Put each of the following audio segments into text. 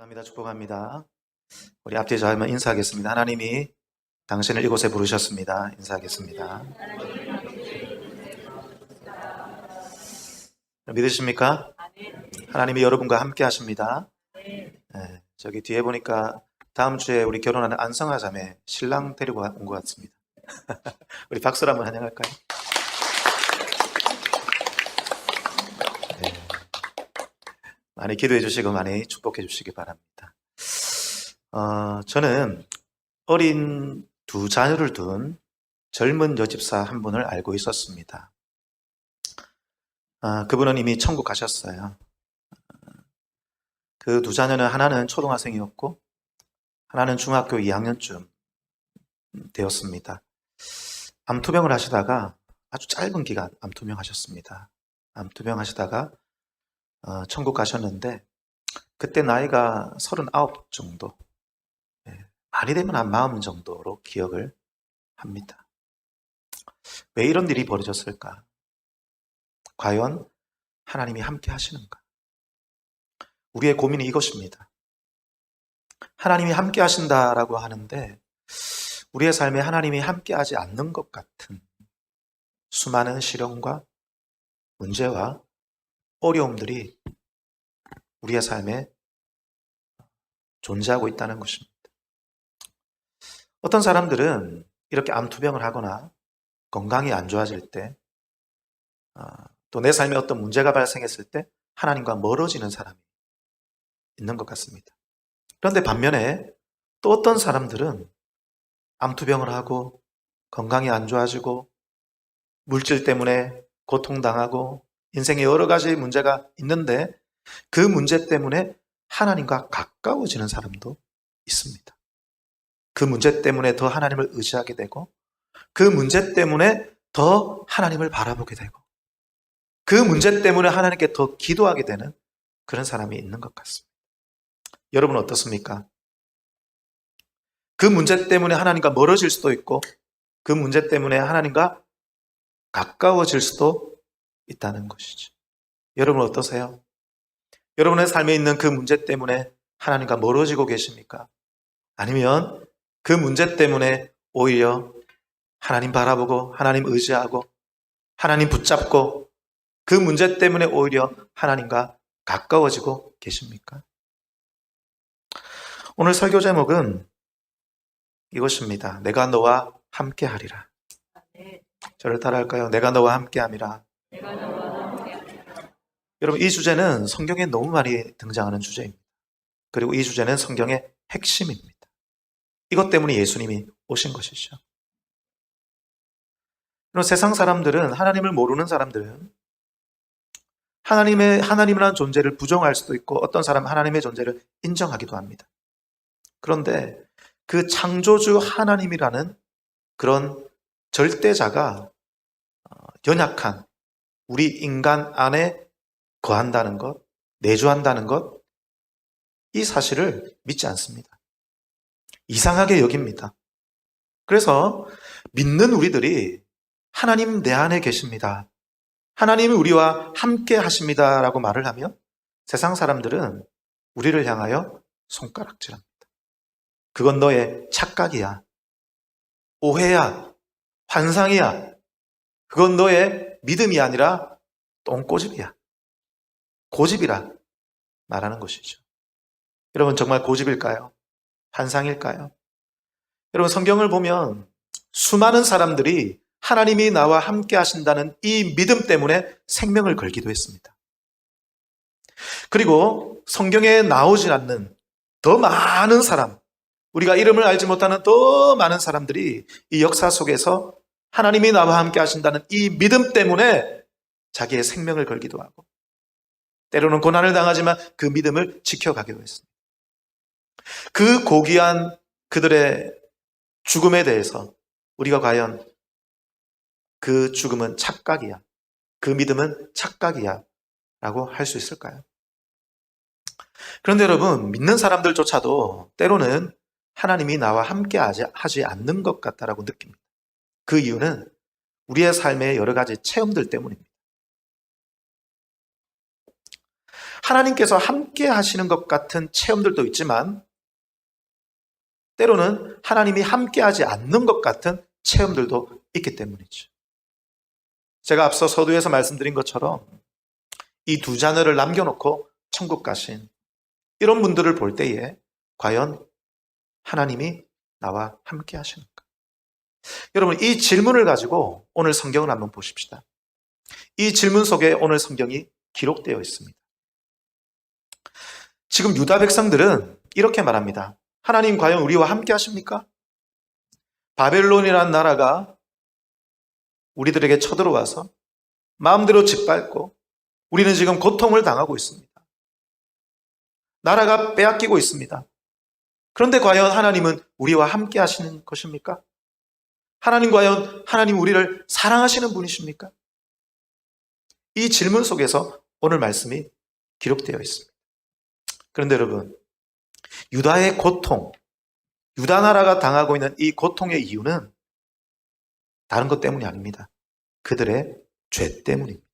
축복합니다. 축복합니다. 우리 앞뒤 자면 인사하겠습니다. 하나님이 당신을 이곳에 부르셨습니다. 인사하겠습니다. 믿으십니까? 하나님이 여러분과 함께 하십니다. 네, 저기 뒤에 보니까 다음 주에 우리 결혼하는 안성아 자매 신랑 데리고 온 것 같습니다. 우리 박수로 한번 환영할까요? 네, 많이 기도해 주시고 많이 축복해 주시기 바랍니다. 저는 어린 두 자녀를 둔 젊은 여집사 한 분을 알고 있었습니다. 그분은 이미 천국 가셨어요. 그 두 자녀는 하나는 초등학생이었고 하나는 중학교 2학년쯤 되었습니다. 암투병을 하시다가 아주 짧은 기간 암투병 하셨습니다. 암투병 하시다가 천국 가셨는데 그때 나이가 39 정도, 많이 되면 한 40 정도로 기억을 합니다. 왜 이런 일이 벌어졌을까? 과연 하나님이 함께 하시는가? 우리의 고민이 이것입니다. 하나님이 함께 하신다라고 하는데 우리의 삶에 하나님이 함께 하지 않는 것 같은 수많은 시련과 문제와 어려움들이 우리의 삶에 존재하고 있다는 것입니다. 어떤 사람들은 이렇게 암투병을 하거나 건강이 안 좋아질 때, 또 내 삶에 어떤 문제가 발생했을 때 하나님과 멀어지는 사람이 있는 것 같습니다. 그런데 반면에 또 어떤 사람들은 암투병을 하고 건강이 안 좋아지고 물질 때문에 고통당하고 인생에 여러 가지 문제가 있는데 그 문제 때문에 하나님과 가까워지는 사람도 있습니다. 그 문제 때문에 더 하나님을 의지하게 되고 그 문제 때문에 더 하나님을 바라보게 되고 그 문제 때문에 하나님께 더 기도하게 되는 그런 사람이 있는 것 같습니다. 여러분 어떻습니까? 그 문제 때문에 하나님과 멀어질 수도 있고 그 문제 때문에 하나님과 가까워질 수도 있다는 것이죠. 여러분 어떠세요? 여러분의 삶에 있는 그 문제 때문에 하나님과 멀어지고 계십니까? 아니면 그 문제 때문에 오히려 하나님 바라보고 하나님 의지하고 하나님 붙잡고 그 문제 때문에 오히려 하나님과 가까워지고 계십니까? 오늘 설교 제목은 이것입니다. 내가 너와 함께 하리라. 저를 따라할까요? 내가 너와 함께 함이라. 여러분 이 주제는 성경에 너무 많이 등장하는 주제입니다. 그리고 이 주제는 성경의 핵심입니다. 이것 때문에 예수님이 오신 것이죠. 그럼 세상 사람들은, 하나님을 모르는 사람들은 하나님이라는 존재를 부정할 수도 있고 어떤 사람은 하나님의 존재를 인정하기도 합니다. 그런데 그 창조주 하나님이라는 그런 절대자가 연약한 우리 인간 안에 거한다는 것, 내주한다는 것, 이 사실을 믿지 않습니다. 이상하게 여깁니다. 그래서 믿는 우리들이 하나님 내 안에 계십니다. 하나님이 우리와 함께 하십니다. 라고 말을 하면 세상 사람들은 우리를 향하여 손가락질합니다. 그건 너의 착각이야. 오해야. 환상이야. 그건 너의 믿음이 아니라 똥꼬집이야. 고집이라 말하는 것이죠. 여러분 정말 고집일까요? 환상일까요? 여러분 성경을 보면 수많은 사람들이 하나님이 나와 함께 하신다는 이 믿음 때문에 생명을 걸기도 했습니다. 그리고 성경에 나오지 않는 더 많은 사람, 우리가 이름을 알지 못하는 더 많은 사람들이 이 역사 속에서 하나님이 나와 함께 하신다는 이 믿음 때문에 자기의 생명을 걸기도 하고 때로는 고난을 당하지만 그 믿음을 지켜가기도 했습니다. 그 고귀한 그들의 죽음에 대해서 우리가 과연 그 죽음은 착각이야, 그 믿음은 착각이야 라고 할 수 있을까요? 그런데 여러분, 믿는 사람들조차도 때로는 하나님이 나와 함께 하지 않는 것 같다라고 느낍니다. 그 이유는 우리의 삶의 여러 가지 체험들 때문입니다. 하나님께서 함께 하시는 것 같은 체험들도 있지만 때로는 하나님이 함께 하지 않는 것 같은 체험들도 있기 때문이죠. 제가 앞서 서두에서 말씀드린 것처럼 이 두 자녀를 남겨놓고 천국 가신 이런 분들을 볼 때에 과연 하나님이 나와 함께 하시는가? 여러분, 이 질문을 가지고 오늘 성경을 한번 보십시다. 이 질문 속에 오늘 성경이 기록되어 있습니다. 지금 유다 백성들은 이렇게 말합니다. 하나님 과연 우리와 함께 하십니까? 바벨론이라는 나라가 우리들에게 쳐들어와서 마음대로 짓밟고 우리는 지금 고통을 당하고 있습니다. 나라가 빼앗기고 있습니다. 그런데 과연 하나님은 우리와 함께 하시는 것입니까? 하나님 우리를 사랑하시는 분이십니까? 이 질문 속에서 오늘 말씀이 기록되어 있습니다. 그런데 여러분, 유다의 고통, 유다 나라가 당하고 있는 이 고통의 이유는 다른 것 때문이 아닙니다. 그들의 죄 때문입니다.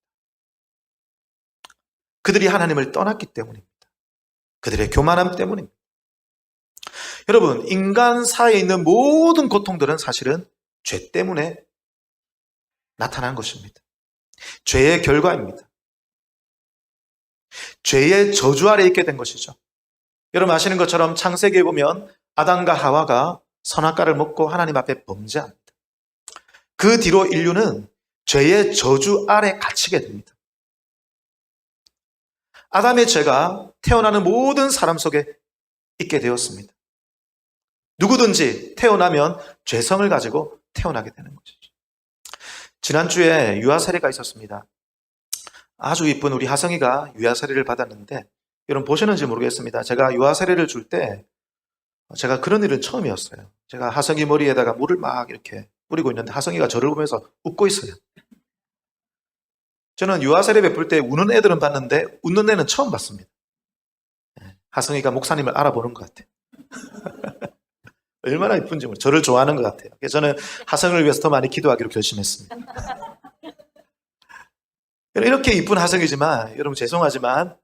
그들이 하나님을 떠났기 때문입니다. 그들의 교만함 때문입니다. 여러분, 인간 사이에 있는 모든 고통들은 사실은 죄 때문에 나타난 것입니다. 죄의 결과입니다. 죄의 저주 아래 있게 된 것이죠. 여러분 아시는 것처럼 창세기에 보면 아담과 하와가 선악과를 먹고 하나님 앞에 범죄합니다. 그 뒤로 인류는 죄의 저주 아래 갇히게 됩니다. 아담의 죄가 태어나는 모든 사람 속에 있게 되었습니다. 누구든지 태어나면 죄성을 가지고 태어나게 되는 것이죠. 지난주에 유아 세례가 있었습니다. 아주 이쁜 우리 하성이가 유아 세례를 받았는데 여러분 보시는지 모르겠습니다. 제가 유아 세례를 줄 때 제가 그런 일은 처음이었어요. 제가 하성이 머리에다가 물을 막 이렇게 뿌리고 있는데 하성이가 저를 보면서 웃고 있어요. 저는 유아 세례 베풀 때 우는 애들은 봤는데 웃는 애는 처음 봤습니다. 하성이가 목사님을 알아보는 것 같아요. 얼마나 이쁜지 모르겠어요. 저를 좋아하는 것 같아요. 그래서 저는 하성을 위해서 더 많이 기도하기로 결심했습니다. 이렇게 이쁜 하성이지만 여러분 죄송하지만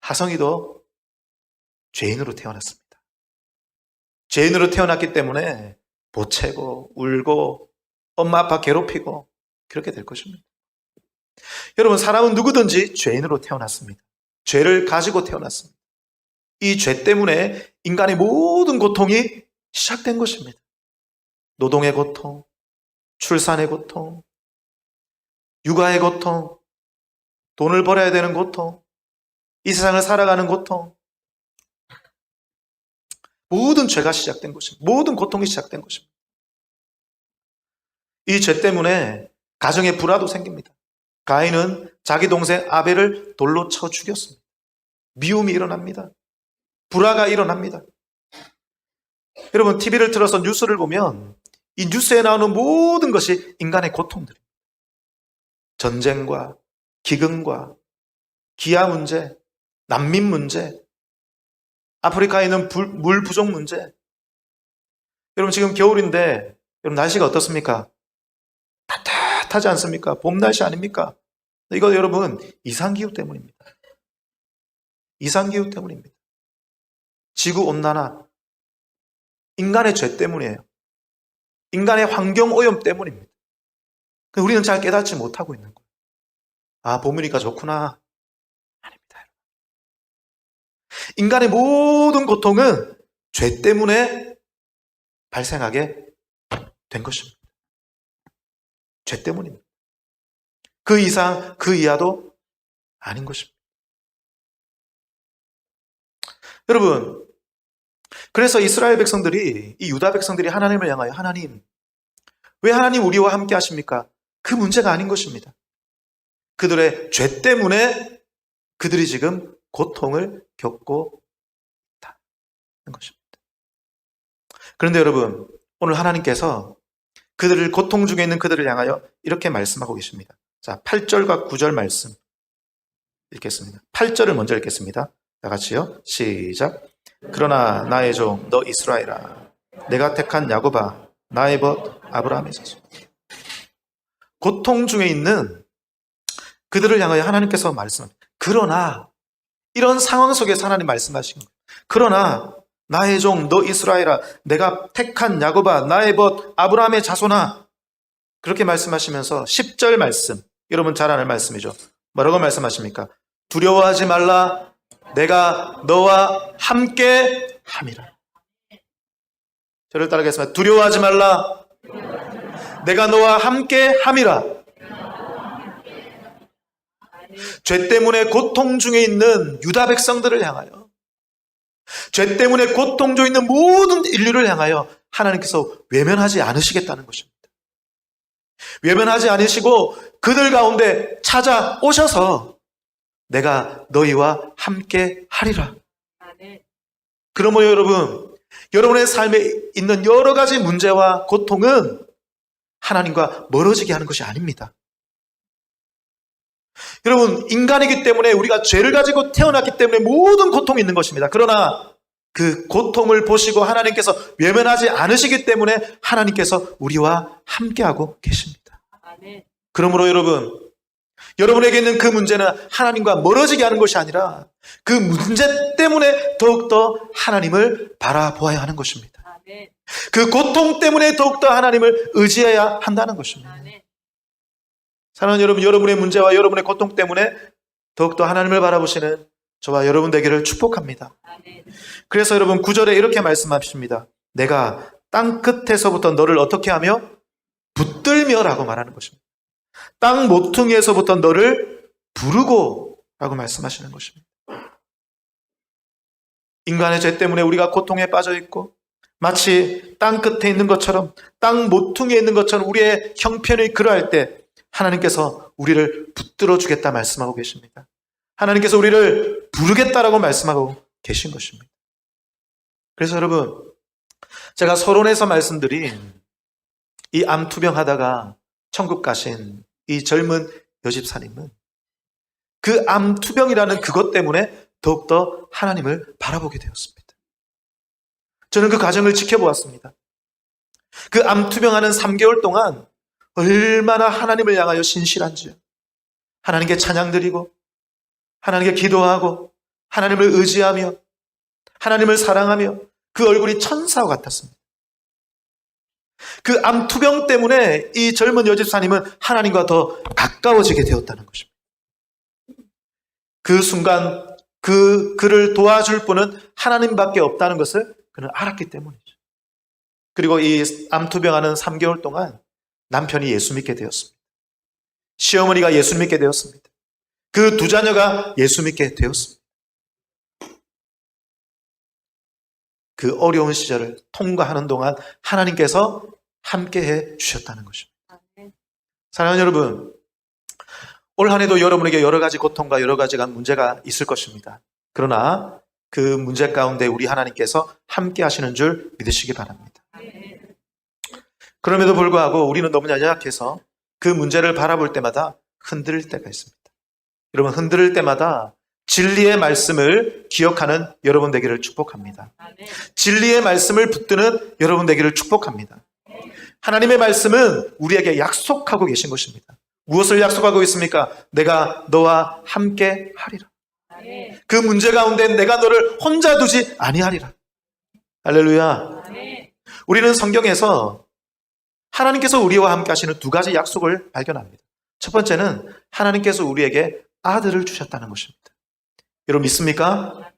하성이도 죄인으로 태어났습니다. 죄인으로 태어났기 때문에 보채고 울고 엄마 아빠 괴롭히고 그렇게 될 것입니다. 여러분 사람은 누구든지 죄인으로 태어났습니다. 죄를 가지고 태어났습니다. 이 죄 때문에 인간의 모든 고통이 시작된 것입니다. 노동의 고통, 출산의 고통, 육아의 고통, 돈을 벌어야 되는 고통, 이 세상을 살아가는 고통, 모든 죄가 시작된 것입니다. 모든 고통이 시작된 것입니다. 이 죄 때문에 가정에 불화도 생깁니다. 가인은 자기 동생 아벨을 돌로 쳐 죽였습니다. 미움이 일어납니다. 불화가 일어납니다. 여러분 TV를 틀어서 뉴스를 보면 이 뉴스에 나오는 모든 것이 인간의 고통들입니다. 전쟁과 기근과 기아 문제, 난민 문제, 아프리카에 있는 물 부족 문제. 여러분 지금 겨울인데 여러분 날씨가 어떻습니까? 따뜻하지 않습니까? 봄 날씨 아닙니까? 이거 여러분 이상기후 때문입니다. 이상기후 때문입니다. 지구온난화, 인간의 죄 때문이에요. 인간의 환경오염 때문입니다. 우리는 잘 깨닫지 못하고 있는 거예요. 아, 봄이니까 좋구나. 아닙니다. 인간의 모든 고통은 죄 때문에 발생하게 된 것입니다. 죄 때문입니다. 그 이상, 그 이하도 아닌 것입니다. 여러분, 그래서 이스라엘 백성들이, 이 유다 백성들이 하나님을 향하여 하나님, 왜 하나님 우리와 함께 하십니까? 그 문제가 아닌 것입니다. 그들의 죄 때문에 그들이 지금 고통을 겪고 있다는 것입니다. 그런데 여러분, 오늘 하나님께서 그들을 고통 중에 있는 그들을 향하여 이렇게 말씀하고 계십니다. 자, 8절과 9절 말씀 읽겠습니다. 8절을 먼저 읽겠습니다. 다 같이요. 시작. 그러나 나의 종 너 이스라엘아, 내가 택한 야곱아, 나의 벗 아브라함의 자손. 고통 중에 있는 그들을 향하여 하나님께서 말씀합니다. 그러나 이런 상황 속에서 하나님 말씀하신 거예요. 그러나 나의 종 너 이스라엘아, 내가 택한 야곱아, 나의 벗 아브라함의 자손아, 그렇게 말씀하시면서 10절 말씀, 여러분 잘 아는 말씀이죠. 뭐라고 말씀하십니까? 두려워하지 말라, 내가 너와 함께 함이라. 저를 따르겠습니다. 두려워하지 말라, 내가 너와 함께 함이라. 죄 때문에 고통 중에 있는 유다 백성들을 향하여, 죄 때문에 고통 중에 있는 모든 인류를 향하여 하나님께서 외면하지 않으시겠다는 것입니다. 외면하지 않으시고 그들 가운데 찾아오셔서 내가 너희와 함께 하리라. 그러므로 여러분, 여러분의 삶에 있는 여러 가지 문제와 고통은 하나님과 멀어지게 하는 것이 아닙니다. 여러분, 인간이기 때문에 우리가 죄를 가지고 태어났기 때문에 모든 고통이 있는 것입니다. 그러나 그 고통을 보시고 하나님께서 외면하지 않으시기 때문에 하나님께서 우리와 함께하고 계십니다. 그러므로 여러분, 여러분에게 있는 그 문제는 하나님과 멀어지게 하는 것이 아니라 그 문제 때문에 더욱더 하나님을 바라보아야 하는 것입니다. 그 고통 때문에 더욱더 하나님을 의지해야 한다는 것입니다. 사랑하는 여러분, 여러분의 문제와 여러분의 고통 때문에 더욱더 하나님을 바라보시는 저와 여러분 되기를 축복합니다. 그래서 여러분 9절에 이렇게 말씀하십니다. 내가 땅 끝에서부터 너를 어떻게 하며? 붙들며 라고 말하는 것입니다. 땅 모퉁이에서부터 너를 부르고 라고 말씀하시는 것입니다. 인간의 죄 때문에 우리가 고통에 빠져 있고 마치 땅 끝에 있는 것처럼, 땅 모퉁이에 있는 것처럼 우리의 형편이 그러할 때 하나님께서 우리를 붙들어 주겠다 말씀하고 계십니다. 하나님께서 우리를 부르겠다라고 말씀하고 계신 것입니다. 그래서 여러분, 제가 서론에서 말씀드린 이 암투병하다가 천국 가신 이 젊은 여집사님은 그 암투병이라는 그것 때문에 더욱더 하나님을 바라보게 되었습니다. 저는 그 과정을 지켜보았습니다. 그 암투병하는 3개월 동안 얼마나 하나님을 향하여 신실한지요. 하나님께 찬양드리고 하나님께 기도하고 하나님을 의지하며 하나님을 사랑하며 그 얼굴이 천사와 같았습니다. 그 암투병 때문에 이 젊은 여집사님은 하나님과 더 가까워지게 되었다는 것입니다. 그 순간 그를 도와줄 분은 하나님밖에 없다는 것을 그는 알았기 때문이죠. 그리고 이 암투병하는 3개월 동안 남편이 예수 믿게 되었습니다. 시어머니가 예수 믿게 되었습니다. 그 두 자녀가 예수 믿게 되었습니다. 그 어려운 시절을 통과하는 동안 하나님께서 함께해 주셨다는 것입니다. 사랑하는 여러분, 올 한 해도 여러분에게 여러 가지 고통과 여러 가지가 문제가 있을 것입니다. 그러나 그 문제 가운데 우리 하나님께서 함께 하시는 줄 믿으시기 바랍니다. 그럼에도 불구하고 우리는 너무 연약해서 그 문제를 바라볼 때마다 흔들릴 때가 있습니다. 여러분, 흔들릴 때마다 진리의 말씀을 기억하는 여러분 되기를 축복합니다. 진리의 말씀을 붙드는 여러분 되기를 축복합니다. 하나님의 말씀은 우리에게 약속하고 계신 것입니다. 무엇을 약속하고 있습니까? 내가 너와 함께 하리라. 그 문제 가운데 내가 너를 혼자 두지 아니하리라. 할렐루야. 우리는 성경에서 하나님께서 우리와 함께 하시는 두 가지 약속을 발견합니다. 첫 번째는 하나님께서 우리에게 아들을 주셨다는 것입니다. 여러분 믿습니까?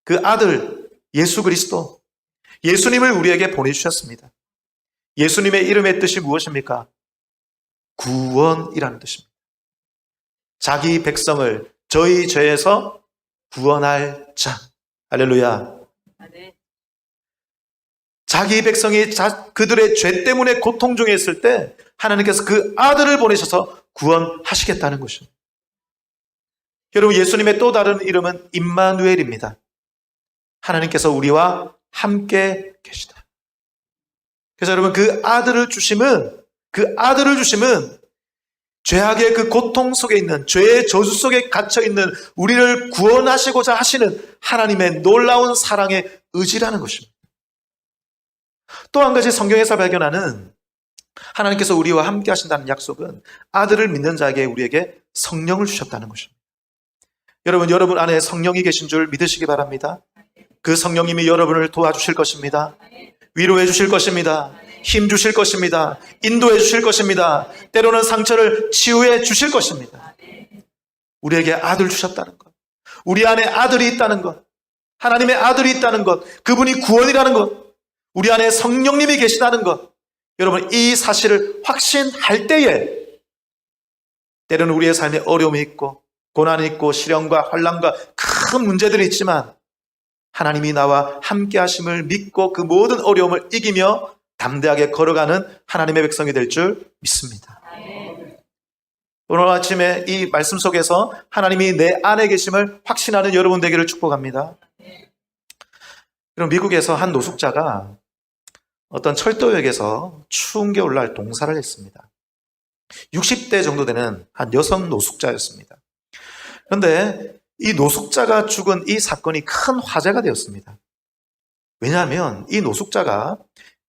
그 아들 예수 그리스도, 예수님을 우리에게 보내주셨습니다. 예수님의 이름의 뜻이 무엇입니까? 구원이라는 뜻입니다. 자기 백성을 저희 죄에서 구원할 자. 할렐루야. 자기 백성이 그들의 죄 때문에 고통 중에 있을 때 하나님께서 그 아들을 보내셔서 구원하시겠다는 것입니다. 여러분, 예수님의 또 다른 이름은 임마누엘입니다. 하나님께서 우리와 함께 계시다. 그래서 여러분, 그 아들을 주심은 죄악의 그 고통 속에 있는, 죄의 저주 속에 갇혀있는 우리를 구원하시고자 하시는 하나님의 놀라운 사랑의 의지라는 것입니다. 또 한 가지 성경에서 발견하는 하나님께서 우리와 함께 하신다는 약속은 아들을 믿는 자에게 우리에게 성령을 주셨다는 것입니다. 여러분 안에 성령이 계신 줄 믿으시기 바랍니다. 그 성령님이 여러분을 도와주실 것입니다. 위로해 주실 것입니다. 힘 주실 것입니다. 인도해 주실 것입니다. 때로는 상처를 치유해 주실 것입니다. 우리에게 아들 주셨다는 것, 우리 안에 아들이 있다는 것, 하나님의 아들이 있다는 것, 그분이 구원이라는 것, 우리 안에 성령님이 계시다는 것, 여러분 이 사실을 확신할 때에 때로는 우리의 삶에 어려움이 있고 고난이 있고 시련과 환난과 큰 문제들이 있지만 하나님이 나와 함께 하심을 믿고 그 모든 어려움을 이기며 담대하게 걸어가는 하나님의 백성이 될 줄 믿습니다. 오늘 아침에 이 말씀 속에서 하나님이 내 안에 계심을 확신하는 여러분 되기를 축복합니다. 그럼 미국에서 한 노숙자가 어떤 철도역에서 추운 겨울날 동사를 했습니다. 60대 정도 되는 한 여성 노숙자였습니다. 그런데 이 노숙자가 죽은 이 사건이 큰 화제가 되었습니다. 왜냐하면 이 노숙자가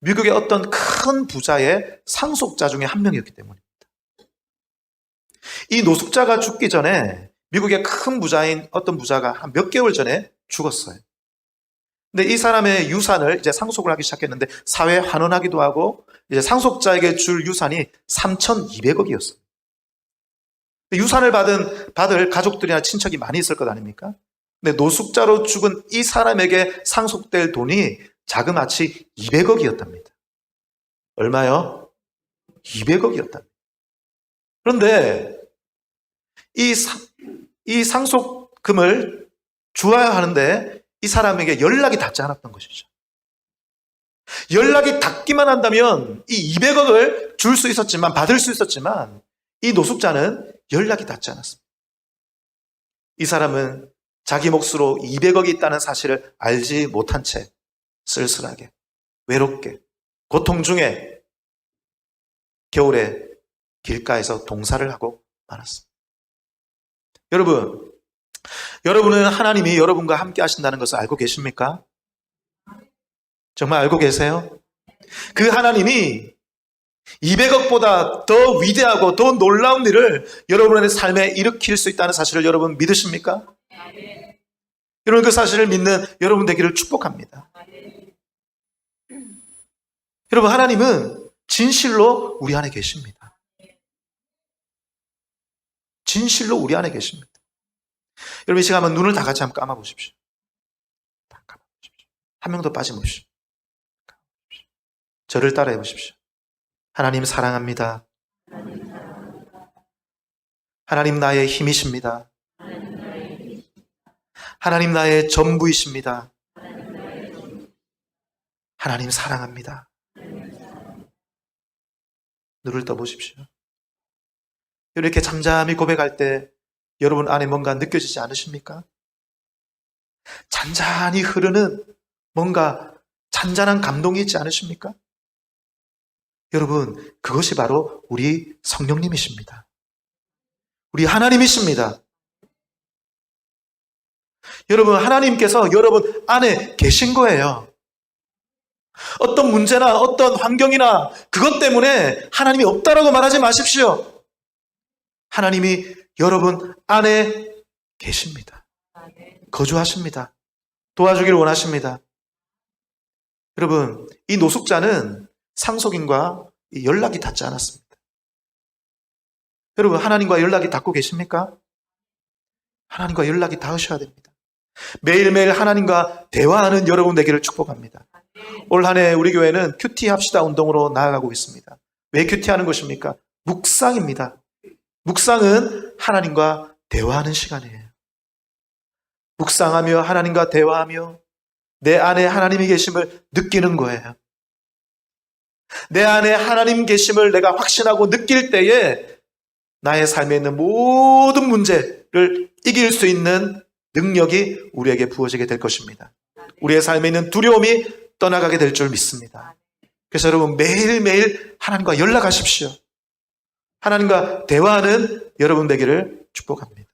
미국의 어떤 큰 부자의 상속자 중에 한 명이었기 때문입니다. 이 노숙자가 죽기 전에 미국의 큰 부자인 어떤 부자가 한 몇 개월 전에 죽었어요. 근데 이 사람의 유산을 이제 상속을 하기 시작했는데 사회에 환원하기도 하고 이제 상속자에게 줄 유산이 3,200억이었어요. 유산을 받을 가족들이나 친척이 많이 있을 것 아닙니까? 근데 노숙자로 죽은 이 사람에게 상속될 돈이 자그마치 200억이었답니다. 얼마요? 200억이었답니다. 그런데 이 상속금을 주어야 하는데 이 사람에게 연락이 닿지 않았던 것이죠. 연락이 닿기만 한다면 이 200억을 줄 수 있었지만, 받을 수 있었지만 이 노숙자는 연락이 닿지 않았습니다. 이 사람은 자기 몫으로 200억이 있다는 사실을 알지 못한 채 쓸쓸하게, 외롭게, 고통 중에 겨울에 길가에서 동사를 하고 말았습니다. 여러분은 하나님이 여러분과 함께 하신다는 것을 알고 계십니까? 정말 알고 계세요? 그 하나님이 200억보다 더 위대하고 더 놀라운 일을 여러분의 삶에 일으킬 수 있다는 사실을 여러분 믿으십니까? 여러분 그 사실을 믿는 여러분 되기를 축복합니다. 여러분 하나님은 진실로 우리 안에 계십니다. 진실로 우리 안에 계십니다. 여러분 이 시간 한번 눈을 다 같이 한번 감아보십시오. 다 감아보십시오. 한 명도 빠짐없이 저를 따라해 보십시오. 하나님 사랑합니다. 하나님 나의 힘이십니다. 하나님 나의 전부이십니다. 하나님 사랑합니다. 눈을 떠보십시오. 이렇게 잠잠히 고백할 때 여러분 안에 뭔가 느껴지지 않으십니까? 잔잔히 흐르는 뭔가 잔잔한 감동이 있지 않으십니까? 여러분 그것이 바로 우리 성령님이십니다. 우리 하나님이십니다. 여러분 하나님께서 여러분 안에 계신 거예요. 어떤 문제나 어떤 환경이나 그것 때문에 하나님이 없다라고 말하지 마십시오. 하나님이 여러분 안에 계십니다. 거주하십니다. 도와주기를 원하십니다. 여러분 이 노숙자는 상속인과 연락이 닿지 않았습니다. 여러분 하나님과 연락이 닿고 계십니까? 하나님과 연락이 닿으셔야 됩니다. 매일매일 하나님과 대화하는 여러분 되기를 축복합니다. 올 한 해 우리 교회는 큐티 합시다 운동으로 나아가고 있습니다. 왜 큐티하는 것입니까? 묵상입니다. 묵상은 하나님과 대화하는 시간이에요. 묵상하며 하나님과 대화하며 내 안에 하나님이 계심을 느끼는 거예요. 내 안에 하나님 계심을 내가 확신하고 느낄 때에 나의 삶에 있는 모든 문제를 이길 수 있는 능력이 우리에게 부어지게 될 것입니다. 우리의 삶에 있는 두려움이 떠나가게 될 줄 믿습니다. 그래서 여러분 매일매일 하나님과 연락하십시오. 하나님과 대화하는 여러분 되기를 축복합니다.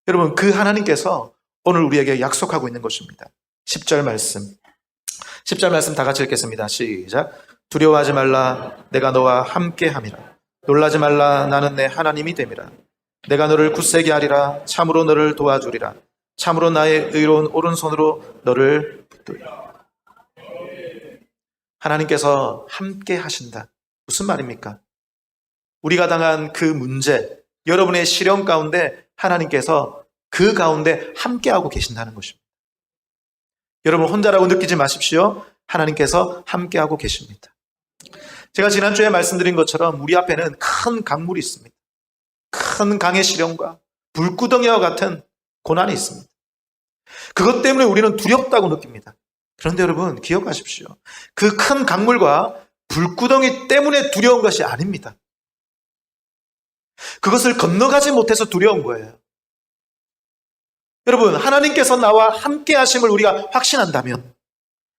여러분 그 하나님께서 오늘 우리에게 약속하고 있는 것입니다. 10절 말씀 다 같이 읽겠습니다. 시작. 두려워하지 말라. 내가 너와 함께 함이라. 놀라지 말라. 나는 내 하나님이 됨이라. 내가 너를 굳세게 하리라. 참으로 너를 도와주리라. 참으로 나의 의로운 오른손으로 너를 붙들리라. 하나님께서 함께 하신다. 무슨 말입니까? 우리가 당한 그 문제, 여러분의 시련 가운데 하나님께서 그 가운데 함께하고 계신다는 것입니다. 여러분 혼자라고 느끼지 마십시오. 하나님께서 함께하고 계십니다. 제가 지난주에 말씀드린 것처럼 우리 앞에는 큰 강물이 있습니다. 큰 강의 시련과 불구덩이와 같은 고난이 있습니다. 그것 때문에 우리는 두렵다고 느낍니다. 그런데 여러분 기억하십시오. 그 큰 강물과 불구덩이 때문에 두려운 것이 아닙니다. 그것을 건너가지 못해서 두려운 거예요. 여러분 하나님께서 나와 함께 하심을 우리가 확신한다면,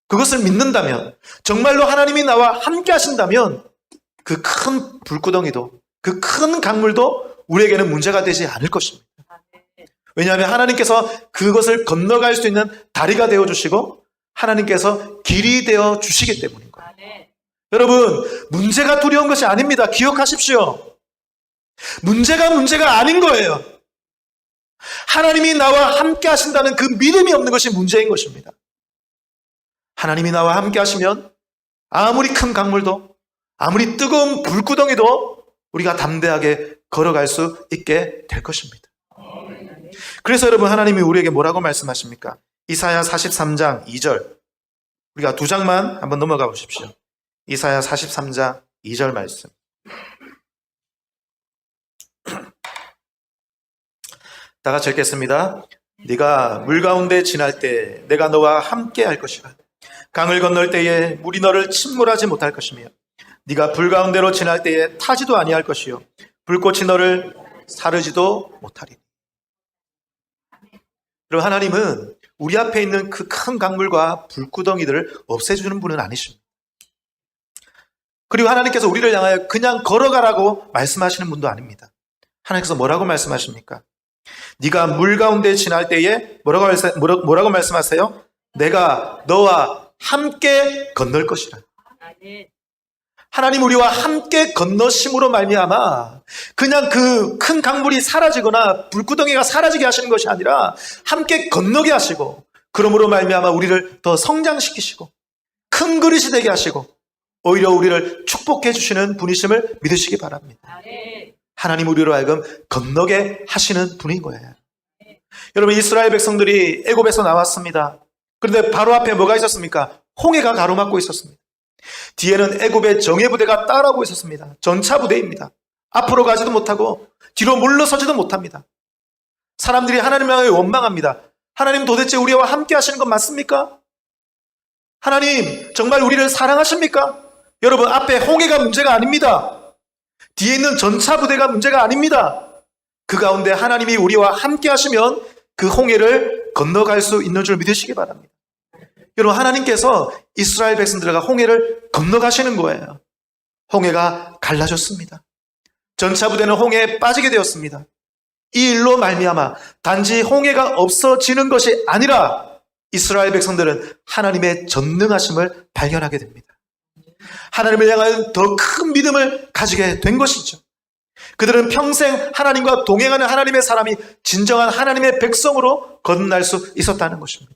그것을 믿는다면, 정말로 하나님이 나와 함께 하신다면 그 큰 불구덩이도, 그 큰 강물도 우리에게는 문제가 되지 않을 것입니다. 왜냐하면 하나님께서 그것을 건너갈 수 있는 다리가 되어주시고 하나님께서 길이 되어 주시기 때문인 거예요. 여러분 문제가 두려운 것이 아닙니다. 기억하십시오. 문제가 아닌 거예요. 하나님이 나와 함께 하신다는 그 믿음이 없는 것이 문제인 것입니다. 하나님이 나와 함께 하시면 아무리 큰 강물도, 아무리 뜨거운 불구덩이도 우리가 담대하게 걸어갈 수 있게 될 것입니다. 그래서 여러분 하나님이 우리에게 뭐라고 말씀하십니까? 이사야 43장 2절, 우리가 두 장만 한번 넘어가 보십시오. 이사야 43장 2절 말씀. 다 같이 읽겠습니다. 네가 물 가운데 지날 때 내가 너와 함께 할 것이라. 강을 건널 때에 물이 너를 침몰하지 못할 것이며 네가 불 가운데로 지날 때에 타지도 아니할 것이요 불꽃이 너를 사르지도 못하리니. 여러분 하나님은 우리 앞에 있는 그 큰 강물과 불구덩이들을 없애주는 분은 아니십니다. 그리고 하나님께서 우리를 향하여 그냥 걸어가라고 말씀하시는 분도 아닙니다. 하나님께서 뭐라고 말씀하십니까? 네가 물 가운데 지날 때에 뭐라고 말씀하세요? 내가 너와 함께 건널 것이라. 하나님 우리와 함께 건너심으로 말미암아 그냥 그 큰 강물이 사라지거나 불구덩이가 사라지게 하시는 것이 아니라 함께 건너게 하시고, 그러므로 말미암아 우리를 더 성장시키시고 큰 그릇이 되게 하시고 오히려 우리를 축복해 주시는 분이심을 믿으시기 바랍니다. 하나님 우리로 하여금 건너게 하시는 분인 거예요. 여러분 이스라엘 백성들이 애굽에서 나왔습니다. 그런데 바로 앞에 뭐가 있었습니까? 홍해가 가로막고 있었습니다. 뒤에는 애굽의 정예부대가 따라오고 있었습니다. 전차부대입니다. 앞으로 가지도 못하고 뒤로 물러서지도 못합니다. 사람들이 하나님을 향해 원망합니다. 하나님 도대체 우리와 함께 하시는 건 맞습니까? 하나님 정말 우리를 사랑하십니까? 여러분 앞에 홍해가 문제가 아닙니다. 뒤에 있는 전차부대가 문제가 아닙니다. 그 가운데 하나님이 우리와 함께 하시면 그 홍해를 건너갈 수 있는 줄 믿으시기 바랍니다. 여러분 하나님께서 이스라엘 백성들과 홍해를 건너가시는 거예요. 홍해가 갈라졌습니다. 전차부대는 홍해에 빠지게 되었습니다. 이 일로 말미암아 단지 홍해가 없어지는 것이 아니라 이스라엘 백성들은 하나님의 전능하심을 발견하게 됩니다. 하나님을 향하여 더 큰 믿음을 가지게 된 것이죠. 그들은 평생 하나님과 동행하는 하나님의 사람이 진정한 하나님의 백성으로 거듭날 수 있었다는 것입니다.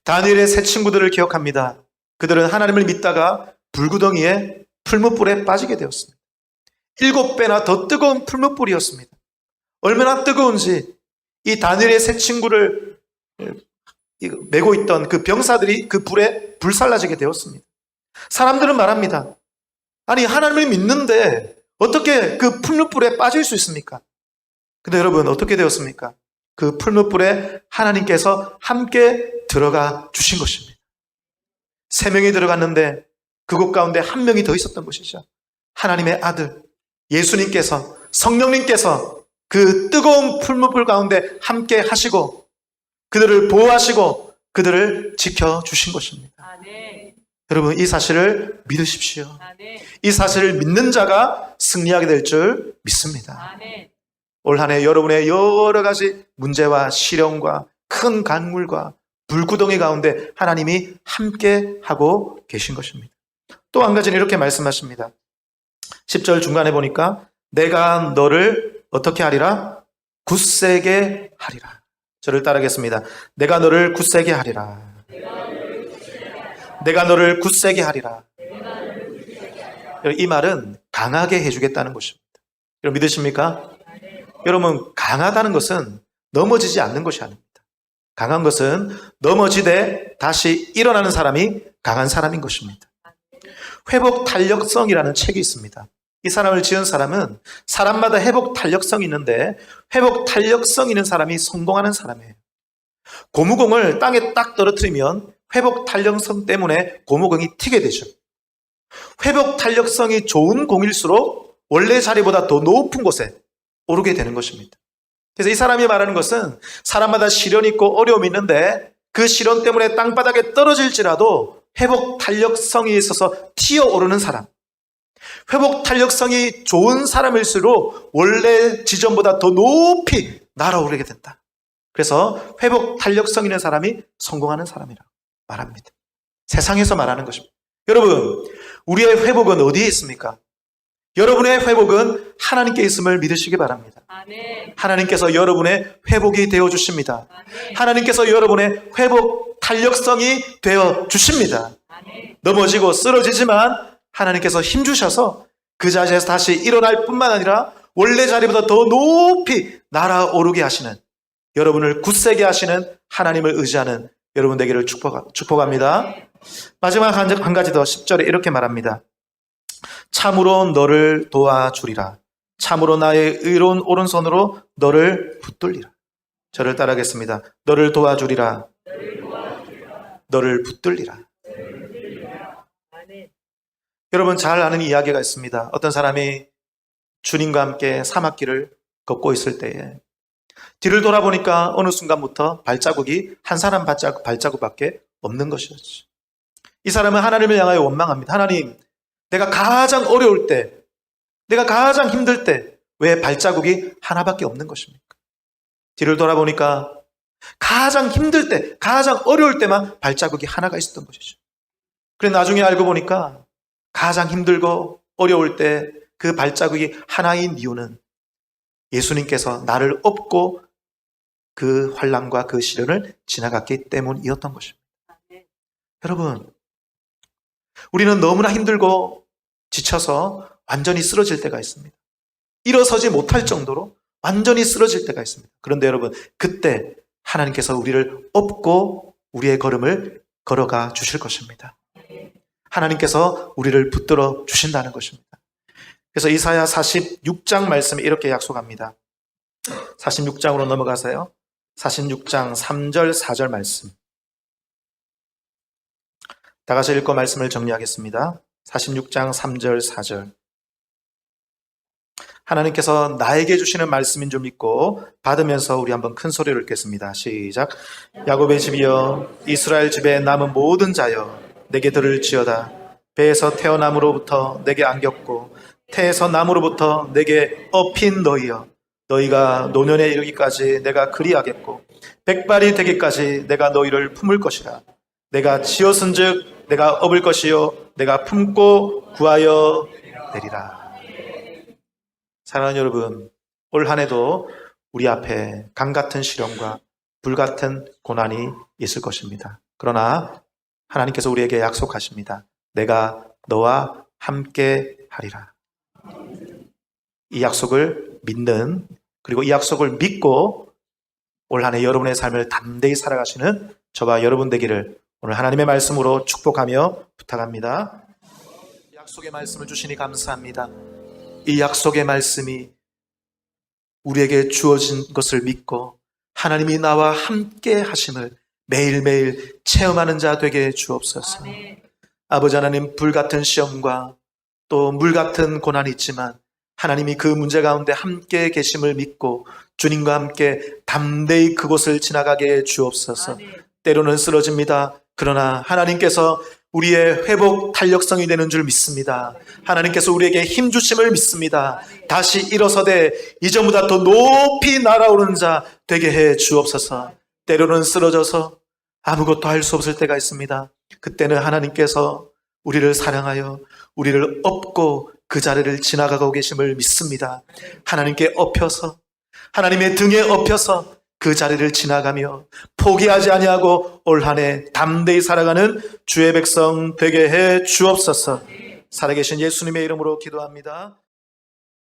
다니엘의 세 친구들을 기억합니다. 그들은 하나님을 믿다가 불구덩이에 풀무불에 빠지게 되었습니다. 7배나 더 뜨거운 풀무불이었습니다. 얼마나 뜨거운지 이 다니엘의 세 친구를 메고 있던 그 병사들이 그 불에 불살라지게 되었습니다. 사람들은 말합니다. 아니 하나님을 믿는데 어떻게 그 풀무불에 빠질 수 있습니까? 근데 여러분 어떻게 되었습니까? 그 풀무불에 하나님께서 함께 들어가 주신 것입니다. 3명이 들어갔는데 그곳 가운데 1명이 더 있었던 것이죠. 하나님의 아들 예수님께서, 성령님께서 그 뜨거운 풀무불 가운데 함께 하시고 그들을 보호하시고 그들을 지켜주신 것입니다. 여러분 이 사실을 믿으십시오. 이 사실을 믿는 자가 승리하게 될 줄 믿습니다. 올 한 해 여러분의 여러 가지 문제와 시련과 큰 강물과 불구덩이 가운데 하나님이 함께 하고 계신 것입니다. 또 한 가지는 이렇게 말씀하십니다. 10절 중간에 보니까 내가 너를 어떻게 하리라? 굳세게 하리라. 저를 따르겠습니다. 내가 너를 굳세게 하리라. 내가 너를 굳세게 하리라. 이 말은 강하게 해주겠다는 것입니다. 여러분 믿으십니까? 여러분 강하다는 것은 넘어지지 않는 것이 아닙니다. 강한 것은 넘어지되 다시 일어나는 사람이 강한 사람인 것입니다. 회복 탄력성이라는 책이 있습니다. 이 사람을 지은 사람은 사람마다 회복 탄력성이 있는데 회복 탄력성 있는 사람이 성공하는 사람이에요. 고무공을 땅에 딱 떨어뜨리면 회복 탄력성 때문에 고무공이 튀게 되죠. 회복 탄력성이 좋은 공일수록 원래 자리보다 더 높은 곳에 오르게 되는 것입니다. 그래서 이 사람이 말하는 것은 사람마다 시련이 있고 어려움이 있는데 그 시련 때문에 땅바닥에 떨어질지라도 회복 탄력성이 있어서 튀어오르는 사람, 회복 탄력성이 좋은 사람일수록 원래 지점보다 더 높이 날아오르게 된다. 그래서 회복 탄력성 있는 사람이 성공하는 사람이라고 말합니다. 세상에서 말하는 것입니다. 여러분, 우리의 회복은 어디에 있습니까? 여러분의 회복은 하나님께 있음을 믿으시기 바랍니다. 아멘. 하나님께서 여러분의 회복이 되어 주십니다. 아멘. 하나님께서 여러분의 회복 탄력성이 되어 주십니다. 아멘. 넘어지고 쓰러지지만 하나님께서 힘 주셔서 그 자리에서 다시 일어날 뿐만 아니라 원래 자리보다 더 높이 날아오르게 하시는, 여러분을 굳세게 하시는 하나님을 의지하는 여러분 되기를 축복합니다. 마지막 한 가지 더 10절에 이렇게 말합니다. 참으로 너를 도와주리라. 참으로 나의 의로운 오른손으로 너를 붙들리라. 저를 따라하겠습니다. 너를 도와주리라. 너를 붙들리라. 여러분 잘 아는 이야기가 있습니다. 어떤 사람이 주님과 함께 사막길을 걷고 있을 때에 뒤를 돌아보니까 어느 순간부터 발자국이 한 사람 발자국밖에 없는 것이었죠. 이 사람은 하나님을 향하여 원망합니다. 하나님, 내가 가장 어려울 때, 내가 가장 힘들 때 왜 발자국이 하나밖에 없는 것입니까? 뒤를 돌아보니까 가장 힘들 때, 가장 어려울 때만 발자국이 하나가 있었던 것이죠. 그래 나중에 알고 보니까 가장 힘들고 어려울 때 그 발자국이 하나인 이유는 예수님께서 나를 업고 그 환난과 그 시련을 지나갔기 때문이었던 것입니다. 여러분, 우리는 너무나 힘들고 지쳐서 완전히 쓰러질 때가 있습니다. 일어서지 못할 정도로 완전히 쓰러질 때가 있습니다. 그런데 여러분, 그때 하나님께서 우리를 업고 우리의 걸음을 걸어가 주실 것입니다. 하나님께서 우리를 붙들어 주신다는 것입니다. 그래서 이사야 46장 말씀에 이렇게 약속합니다. 46장으로 넘어가세요. 46장 3절 4절 말씀. 다 같이 읽고 말씀을 정리하겠습니다. 46장 3절 4절. 하나님께서 나에게 주시는 말씀인 줄 믿고 받으면서 우리 한번 큰 소리로 읽겠습니다. 시작. 야곱의 집이여, 이스라엘 집에 남은 모든 자여, 내게 들을지어다. 배에서 태어남으로부터 내게 안겼고 태에서 남으로부터 내게 업힌 너희여, 너희가 노년에 이르기까지 내가 그리하겠고 백발이 되기까지 내가 너희를 품을 것이라. 내가 지었은즉 내가 업을 것이요 내가 품고 구하여 내리라. 사랑하는 여러분, 올 한 해도 우리 앞에 강 같은 시련과 불 같은 고난이 있을 것입니다. 그러나 하나님께서 우리에게 약속하십니다. 내가 너와 함께 하리라. 이 약속을 믿는, 그리고 이 약속을 믿고 올 한 해 여러분의 삶을 담대히 살아가시는 저와 여러분 되기를 오늘 하나님의 말씀으로 축복하며 부탁합니다. 약속의 말씀을 주시니 감사합니다. 이 약속의 말씀이 우리에게 주어진 것을 믿고 하나님이 나와 함께 하심을 매일매일 체험하는 자 되게 주옵소서. 아버지 하나님, 불같은 시험과 또 물같은 고난이 있지만 하나님이 그 문제 가운데 함께 계심을 믿고 주님과 함께 담대히 그곳을 지나가게 주옵소서. 때로는 쓰러집니다. 그러나 하나님께서 우리의 회복 탄력성이 되는 줄 믿습니다. 하나님께서 우리에게 힘 주심을 믿습니다. 다시 일어서되 이전보다 더 높이 날아오르는 자 되게 해 주옵소서. 때로는 쓰러져서 아무것도 할 수 없을 때가 있습니다. 그때는 하나님께서 우리를 사랑하여 우리를 업고 그 자리를 지나가고 계심을 믿습니다. 하나님께 엎혀서, 하나님의 등에 엎혀서 그 자리를 지나가며 포기하지 아니하고 올 한 해 담대히 살아가는 주의 백성 되게 해 주옵소서. 살아계신 예수님의 이름으로 기도합니다.